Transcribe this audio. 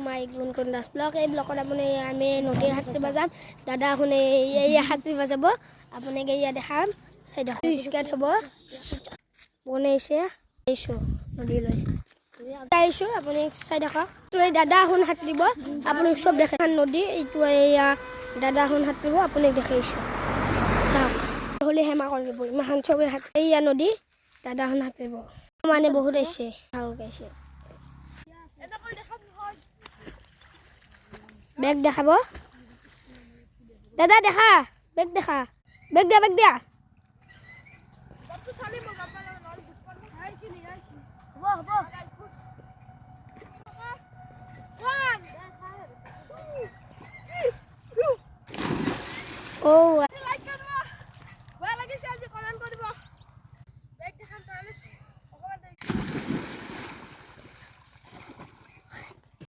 মাই গুণগুণ Das block এই ব্লকত আপুনি আমি নদীৰ সাঁতুৰিব যাম দাদা শুনে এই সাঁতুৰিব যাব আপোনাক এয়া দেখাম চাই দেখক স্কেট হ'ব বনাইছে এইছো নদীলৈ আইছো আপুনি চাই দেখক এই দাদা শুন সাঁতুৰিব আপুনি সব দেখে নদী এইটো এয়া দাদা শুন সাঁতুৰিব আপোনাক দেখাইছো চাওক হলে হেমা কৰিব ইমান চবে এয়া নদী দাদা শুন সাঁতুৰিব মানে বহুত আছে ভাল গাইছে বেগ দেখাব দাদা দেখা বেগ দেখা বেগ দিয়া হ'ব